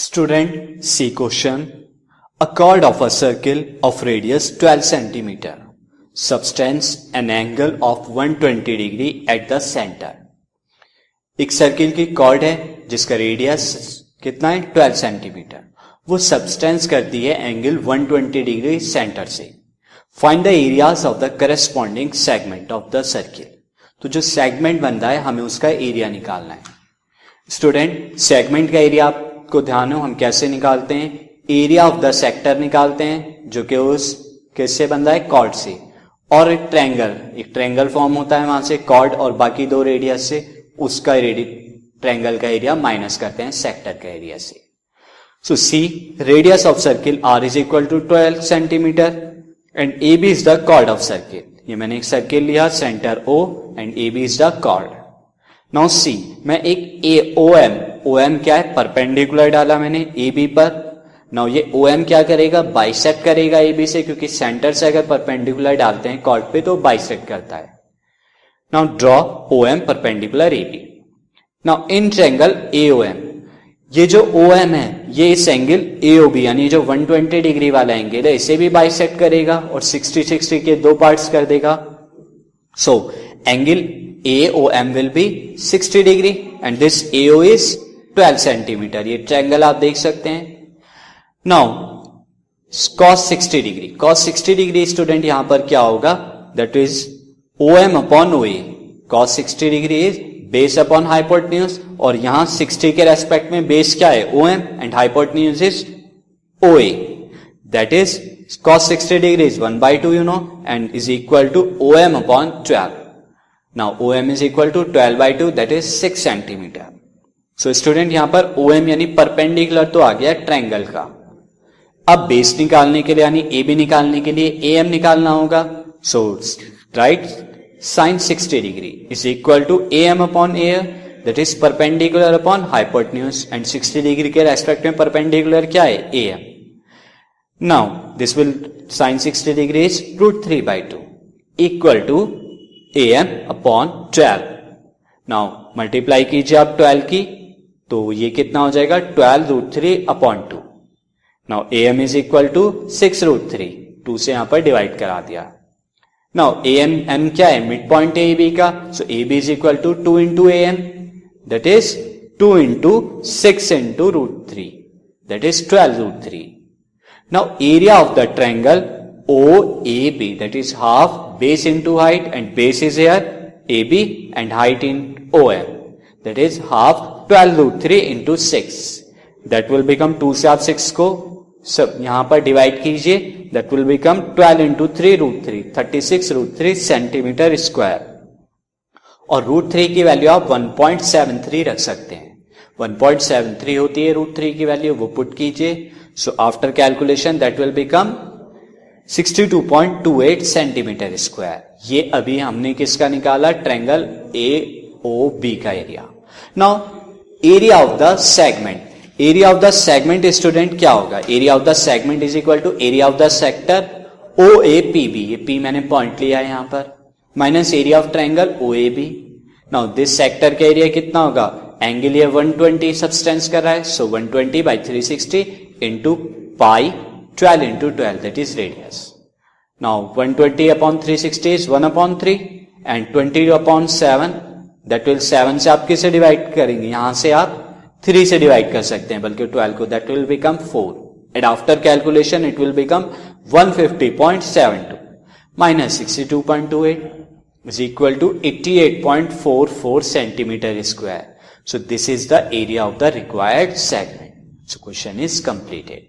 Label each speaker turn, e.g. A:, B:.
A: Student, see question. A chord of a circle of radius 12 centimeter subtends an angle of 120 degree at the center. एक circle की cord है जिसका radius कितना है 12 centimetre, वो substance करती है एंगल 120 डिग्री सेंटर से. Find the areas of the corresponding segment of the circle. तो जो सेगमेंट बन रहा है हमें उसका एरिया निकालना है. स्टूडेंट, सेगमेंट का एरिया आपको ध्यान हो हम कैसे निकालते हैं, एरिया ऑफ द सेक्टर निकालते हैं जो कि उस किससे बन रहा है, कॉर्ड से, और एक ट्रायंगल फॉर्म होता है वहां से कॉर्ड और बाकी दो रेडियस से, उसका ट्रायंगल का एरिया माइनस करते हैं सेक्टर का एरिया से. So see radius of circle R is equal to 12 centimetre and A B is the chord of circle. ये मैंने एक सर्किल लिया, centre O and A B is the chord. Now see मैं एक O M क्या है, perpendicular डाला मैंने ए बी पर. नाउ ये ओ एम क्या करेगा, बाइसेक्ट करेगा ए बी से, क्योंकि सेंटर से अगर परपेंडिकुलर डालते हैं कॉर्ड पे तो बाइसेक्ट करता है. Now draw O M perpendicular A B. Now in triangle A O M, ये जो ओ एम है ये इस एंगल ए ओ बी यानी जो 120 डिग्री वाला एंगल है इसे भी बाइसेक्ट करेगा और 60-60 के दो पार्ट्स कर देगा. So angle A O M will be 60 degree and this A O is 12 centimetre. ये ट्रायंगल आप देख सकते हैं. Now cos 60 degree, cos 60 degree student यहां पर क्या होगा, that is O M upon O A. cos 60 degree is base upon hypotenuse और यहां 60 के रेस्पेक्ट में बेस क्या है, O M and hypotenuse is O A. That is cos 60 degree is 1/2 you know and is equal to O M upon 12. Now O M is equal to 12/2 that is 6 centimetre. So student यहां पर O M यानी perpendicular तो आ गया triangle का. अब base निकालने के लिए यानी ए बी निकालने के लिए ए एम निकालना होगा. So write sin 60 degree is equal to A M upon A, that is perpendicular upon hypotenuse and 60 degree के रेस्पेक्ट में परपेंडिकुलर क्या है, A M. Now this will sin 60 degree is √3/2 equal to A M upon 12. Now multiply कीजिए आप 12 की तो ये कितना हो जाएगा 12√3/2. Now A M is equal to 6√3, 2 से यहां पर डिवाइड करा दिया. नाउ ए एम क्या है, मिड पॉइंट ए बी का. So A B is equal to 2 into A M, that is 2 into 6 into √3, that is 12√3. Now area of the triangle O A B, that is half base into height and base is here A B and height in O M, that is half 12√3 into 6. That will become 2 से आप 6 को सब यहां पर divide कीजिए, that will become 12 into 3√3, 36√3 centimetre square. और √3 की value आप 1.73 रख सकते हैं. 1.73 होती है √3 की वैल्यू, वो पुट कीजिए. So after calculation that will become 62.28 centimetre square. ये अभी हमने किसका निकाला, ट्रायंगल ए ओ बी का area. Now area of the segment, area of the segment student क्या होगा, area of the segment is equal to area of the sector O A P B, ये P मैंने point लिया है यहां पर, minus area of triangle O A B. Now this sector का area कितना होगा, एंगल ये 120 सबस्टेंस कर रहा है, सो 120/360 into pi 12 into 12 that is radius. Now 120/360 is 1/3 and 20/7 that will 7 से आप किसे डिवाइड करेंगे, यहां से आप 3 से डिवाइड कर सकते हैं बल्कि 12 को, that will become 4 and after calculation it will become 150.72 minus 62.28 is equal to 88.44 centimetre square. So this is the area of the required segment. So question is completed.